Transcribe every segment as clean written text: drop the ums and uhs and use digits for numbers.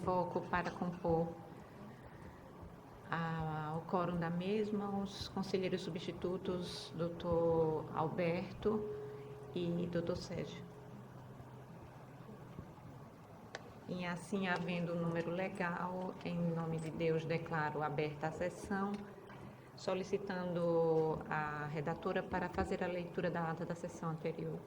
Invoco para compor o quórum da mesma os conselheiros substitutos Dr. Alberto e Dr. Sérgio. E assim, havendo o número legal, em nome de Deus, declaro aberta a sessão, solicitando a redatora para fazer a leitura da ata da sessão anterior.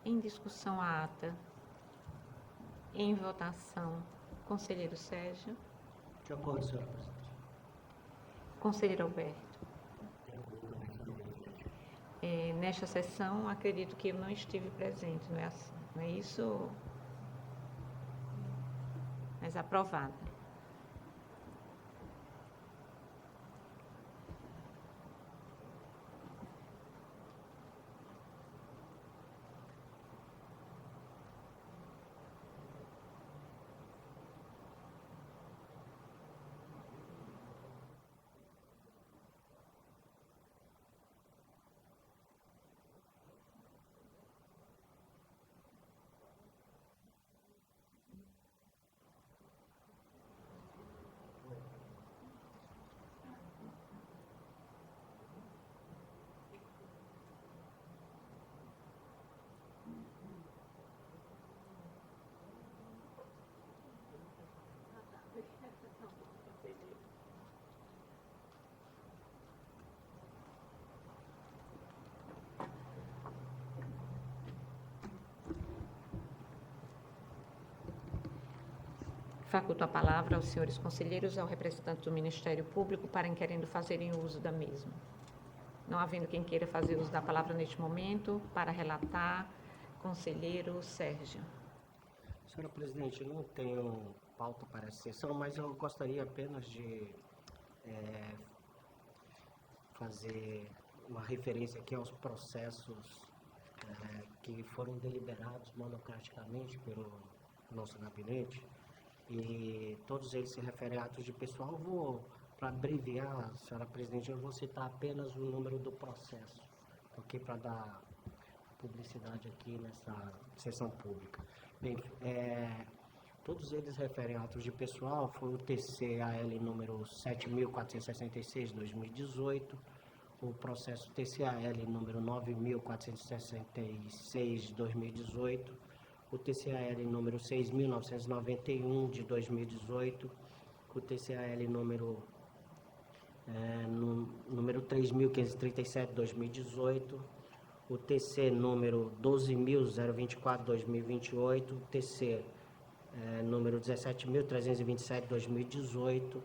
Em discussão a ata. Em votação, conselheiro Sérgio. De acordo, senhora presidente. Conselheiro Alberto. Nesta sessão, acredito que eu não estive presente, não é assim? Não é isso? Mas aprovada. Faculto a palavra aos senhores conselheiros e ao representante do Ministério Público para querendo fazerem uso da mesma. Não havendo quem queira fazer uso da palavra neste momento, para relatar, conselheiro Sérgio. Senhora presidente, eu não tenho pauta para essa sessão, mas eu gostaria apenas de fazer uma referência aqui aos processos que foram deliberados monocraticamente pelo nosso gabinete, e todos eles se referem a atos de pessoal. Para abreviar, senhora presidente, eu vou citar apenas o número do processo, porque para dar publicidade aqui nessa sessão pública. Bem, todos eles referem a atos de pessoal. Foi o TCAL número 7.466/2018, o processo TCAL número 9.466/2018, o TCAL número 6.991 de 2018, o TCAL número 3.537 de 2018, o TC número 12.024/2028, o TC número 17.327 de 2018,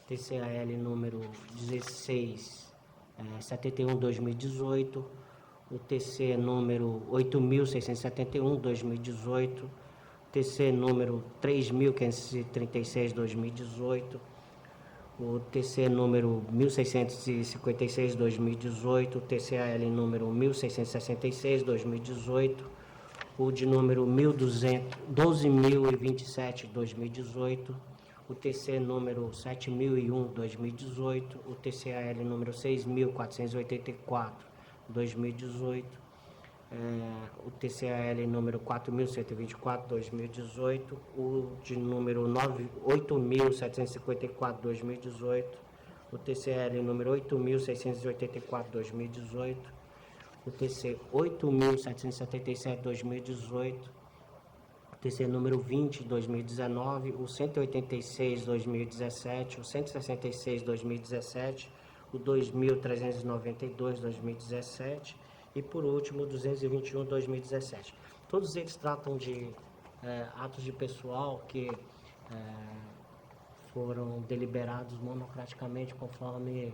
TCAL número 1671 de 2018, o TC número 8.671 de 2018, TC número 3.536 de 2018, o TC número 1.656 de 2018, o TCAL número 1.666 de 2018, o de número 12.027, 2018, o TC número 7.001, 2018, o TCAL número 6.484, 2018, o TCAL número 4.124, 2018, o de número 8.754, 2018, o TCL número 8.684, 2018, o TC 8.777, 2018, o TC número 20, 2019, o 186, 2017, o 166, 2017, o 2.392, 2017 e, por último, o 221, 2017. Todos eles tratam de atos de pessoal que foram deliberados monocraticamente conforme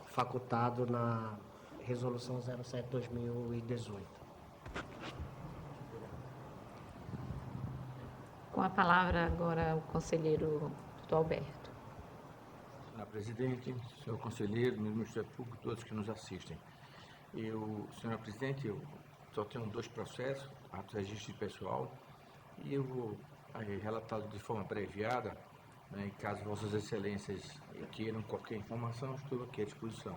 facultado na Resolução 07/2018. Com a palavra agora o conselheiro Dr. Alberto. Senhora Presidente, senhor conselheiro, Ministério Público, todos que nos assistem. Senhora Presidente, eu só tenho 2 processos, atos de registro pessoal, e eu vou relatá-los de forma abreviada, né, caso Vossas Excelências queiram qualquer informação, estou aqui à disposição.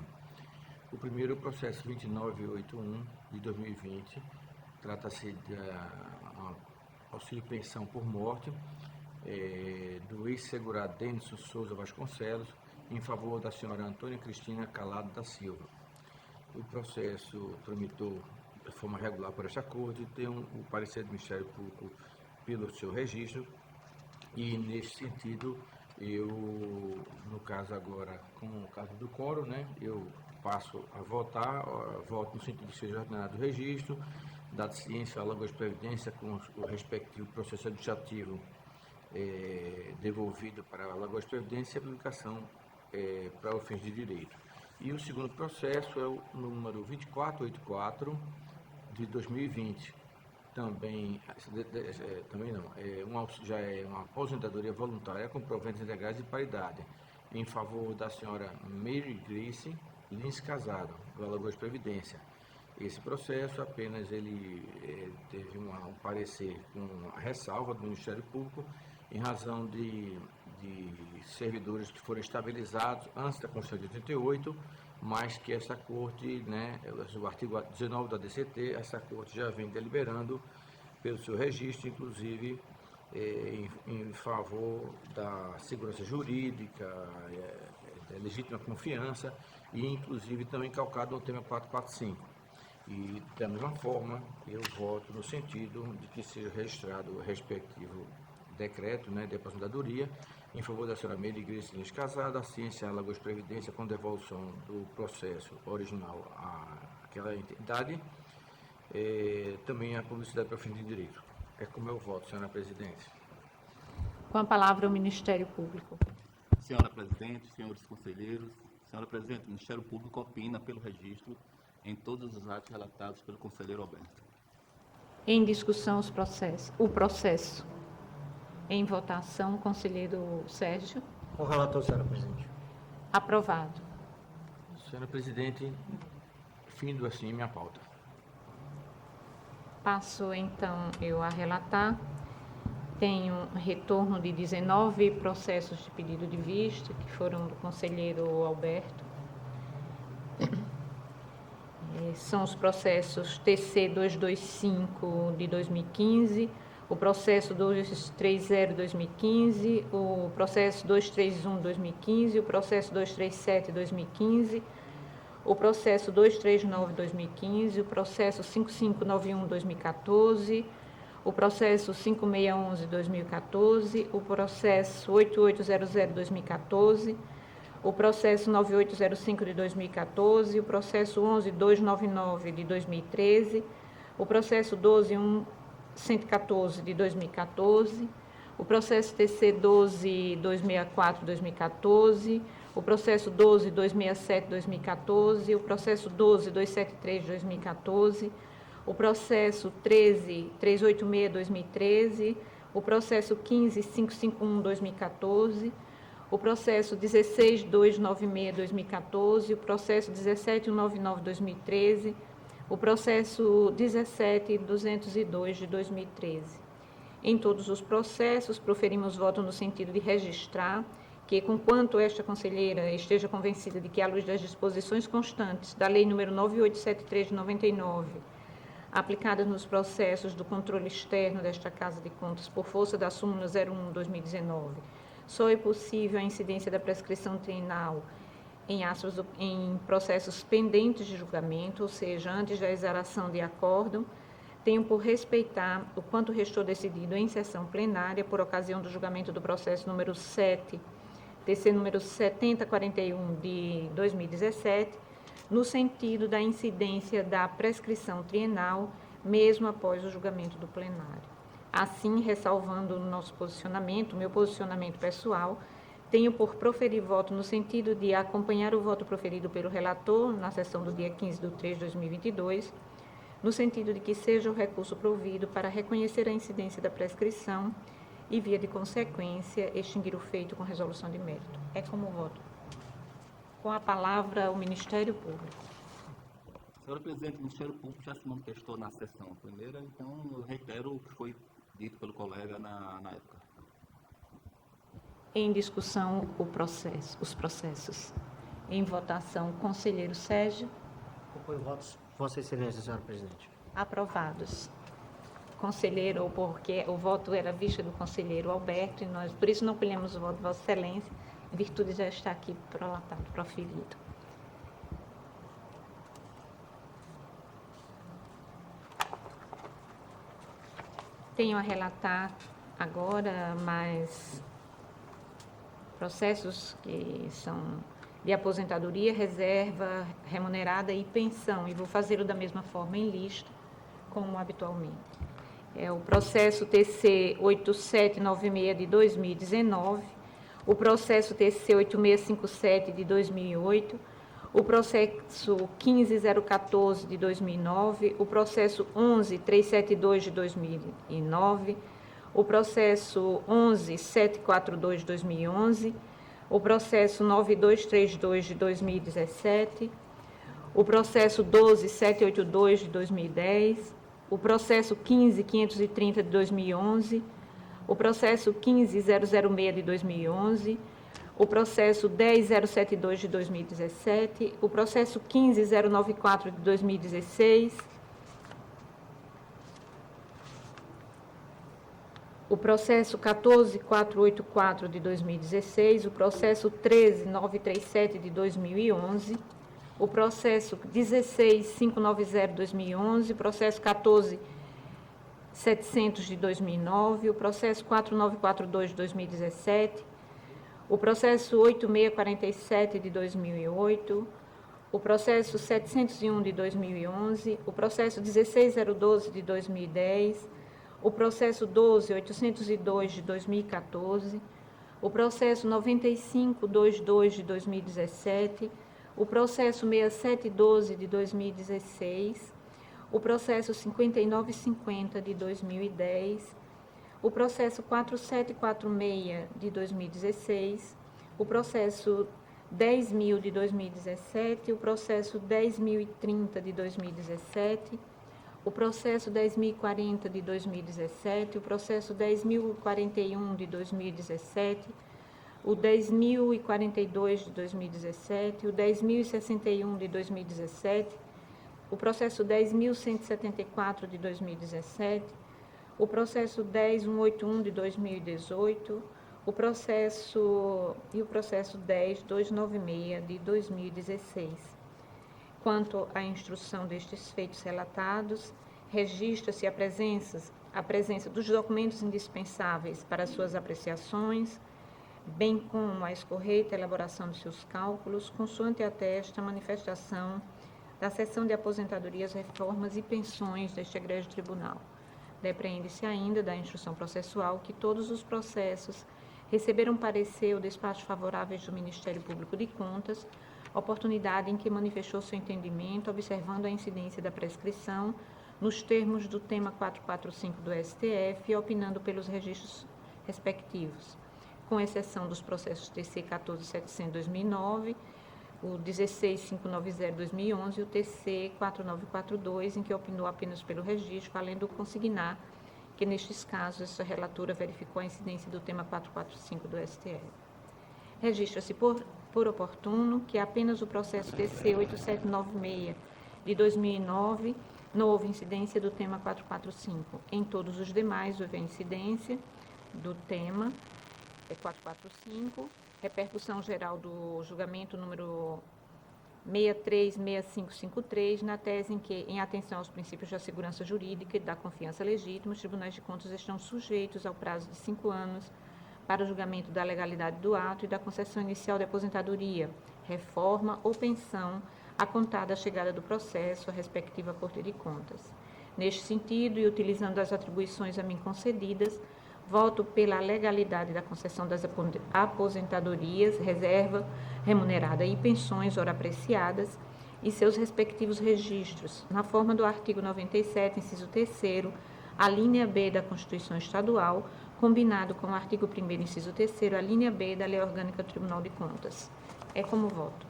O primeiro é o processo 2981 de 2020, trata-se de auxílio pensão por morte do ex-segurado Denison Souza Vasconcelos, em favor da senhora Antônia Cristina Calado da Silva. O processo tramitou de forma regular por esta Corte e tem o parecer do Ministério Público pelo seu registro, e nesse sentido, eu, no caso agora, com o caso do Coro, né, eu passo a votar, voto no sentido de seja ordenado o registro, dado ciência à Alagoas Previdência com o respectivo processo administrativo devolvido para a Alagoas Previdência e a publicação para o fins de direito. E o segundo processo é o número 2484 de 2020. Também não, já é uma aposentadoria voluntária com proventos integrais de paridade, em favor da senhora Mary Grace Lins Casado, do Alagoas Previdência. Esse processo apenas ele teve um parecer com a ressalva do Ministério Público em razão de servidores que foram estabilizados antes da Constituição de 88, mas que essa Corte, né, o artigo 19 da DCT, essa Corte já vem deliberando pelo seu registro, inclusive em favor da segurança jurídica, da legítima confiança e inclusive também calcado no tema 445. E da mesma forma, eu voto no sentido de que seja registrado o respectivo decreto, né, de aposentadoria em favor da senhora Meire Grace Lins Casada, ciência Alagoas Previdência, com devolução do processo original àquela entidade, também a publicidade para fim de direito. É como eu voto, senhora Presidente. Com a palavra o Ministério Público. Senhora Presidente, senhores conselheiros, senhora Presidente, o Ministério Público opina pelo registro em todos os atos relatados pelo conselheiro Alberto. Em discussão o processo. Em votação, conselheiro Sérgio. Com o relator, senhora Presidente. Aprovado. Senhora Presidente, findo assim minha pauta. Passo então eu a relatar. Tenho retorno de 19 processos de pedido de vista, que foram do conselheiro Alberto. São os processos TC 225 de 2015, o processo 230 de 2015, o processo 231 de 2015, o processo 237 de 2015, o processo 239 de 2015, o processo 5591 de 2014, o processo 5611 de 2014, o processo 8800 de 2014, o processo 9805 de 2014, o processo 11299 de 2013, o processo 12114 de 2014, o processo TC 12264 de 2014, o processo 12267 de 2014, o processo 12273 de 2014, o processo 13386 de 2013, o processo 15551 de 2014, o processo 16296 de 2014, o processo 17199 de 2013, o processo 17.202 de 2013. Em todos os processos, proferimos voto no sentido de registrar que, conquanto esta conselheira esteja convencida de que, à luz das disposições constantes da Lei nº 9873 de 99, aplicadas nos processos do controle externo desta Casa de Contas por força da súmula 01/2019, só é possível a incidência da prescrição trienal em processos pendentes de julgamento, ou seja, antes da exaração de acórdão, tenho por respeitar o quanto restou decidido em sessão plenária por ocasião do julgamento do processo número 7, TC número 7041 de 2017, no sentido da incidência da prescrição trienal, mesmo após o julgamento do plenário. Assim, ressalvando o meu posicionamento pessoal, tenho por proferir voto no sentido de acompanhar o voto proferido pelo relator na sessão do dia 15/3/2022, no sentido de que seja o recurso provido para reconhecer a incidência da prescrição e, via de consequência, extinguir o feito com resolução de mérito. É como voto. Com a palavra, o Ministério Público. Senhora Presidente, o Ministério Público já se manifestou na sessão primeira, então eu reitero o que foi dito pelo colega na época. Em discussão, os processos. Em votação, conselheiro Sérgio. Apoio votos. Vossa Excelência, senhora Presidente. Aprovados. Conselheiro, porque o voto era vista do conselheiro Alberto, e nós, por isso, não colhemos o voto de Vossa Excelência, em virtude de já estar aqui prolatado, proferido. Tenho a relatar agora mais processos que são de aposentadoria, reserva remunerada e pensão, e vou fazê-lo da mesma forma em lista, como habitualmente. É o processo TC 8796 de 2019, o processo TC 8657 de 2008, o processo 15014 de 2009, o processo 11372 de 2009, o processo 11742 de 2011, o processo 9232 de 2017, o processo 12782 de 2010, o processo 15530 de 2011, o processo 15006 de 2011, o processo 10072 de 2017, o processo 15094 de 2016, o processo 14484 de 2016, o processo 13937 de 2011, o processo 16590 de 2011, o processo 14700 de 2009, o processo 4942 de 2017, o processo 8647 de 2008, o processo 701 de 2011, o processo 16012 de 2010, o processo 12802 de 2014, o processo 9522 de 2017, o processo 6712 de 2016, o processo 5950 de 2010, o processo 4746 de 2016, o processo 10.000 de 2017, o processo 10.030 de 2017, o processo 10.040 de 2017, o processo 10.041 de 2017, o 10.042 de 2017, o 10.061 de 2017, o processo 10.174 de 2017, o processo 10.181 de 2018, o processo 10.296 de 2016. Quanto à instrução destes feitos relatados, registra-se a presença dos documentos indispensáveis para suas apreciações, bem como a escorreita elaboração de seus cálculos, consoante atesta a manifestação da Seção de Aposentadorias, Reformas e Pensões deste egrégio tribunal. Depreende-se ainda da instrução processual que todos os processos receberam parecer ou despacho favoráveis do Ministério Público de Contas, oportunidade em que manifestou seu entendimento, observando a incidência da prescrição nos termos do tema 445 do STF e opinando pelos registros respectivos, com exceção dos processos TC 14700/2009, o 16590-2011 e o TC 4942, em que opinou apenas pelo registro, valendo consignar que, nestes casos, essa relatora verificou a incidência do tema 445 do STF. Registra-se por oportuno que apenas o processo TC 8796 de 2009 não houve incidência do tema 445. Em todos os demais, houve a incidência do tema 445, repercussão geral do julgamento número 636553, na tese em que, em atenção aos princípios da segurança jurídica e da confiança legítima, os tribunais de contas estão sujeitos ao prazo de 5 anos para o julgamento da legalidade do ato e da concessão inicial de aposentadoria, reforma ou pensão a contar da chegada do processo à respectiva Corte de Contas. Neste sentido, e utilizando as atribuições a mim concedidas, voto pela legalidade da concessão das aposentadorias, reserva remunerada e pensões ora apreciadas e seus respectivos registros, na forma do artigo 97, inciso 3º, a linha B da Constituição Estadual, combinado com o artigo 1º, inciso 3º, a linha B da Lei Orgânica do Tribunal de Contas. É como voto.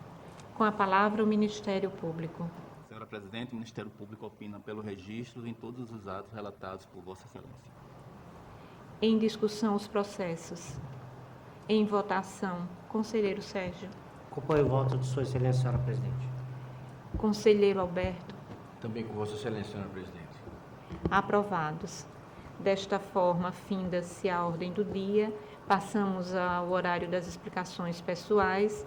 Com a palavra, o Ministério Público. Senhora Presidente, o Ministério Público opina pelo registro em todos os atos relatados por Vossa Excelência. Em discussão, os processos. Em votação, conselheiro Sérgio. Acompanho o voto de Sua Excelência, senhora presidente. Conselheiro Alberto. Também com Vossa Excelência, senhora presidente. Aprovados. Desta forma, finda-se a ordem do dia. Passamos ao horário das explicações pessoais,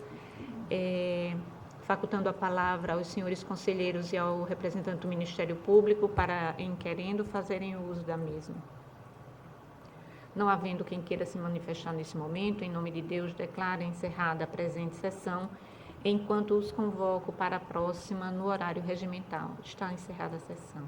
facultando a palavra aos senhores conselheiros e ao representante do Ministério Público para, em querendo, fazerem o uso da mesma. Não havendo quem queira se manifestar nesse momento, em nome de Deus, declaro encerrada a presente sessão, enquanto os convoco para a próxima no horário regimental. Está encerrada a sessão.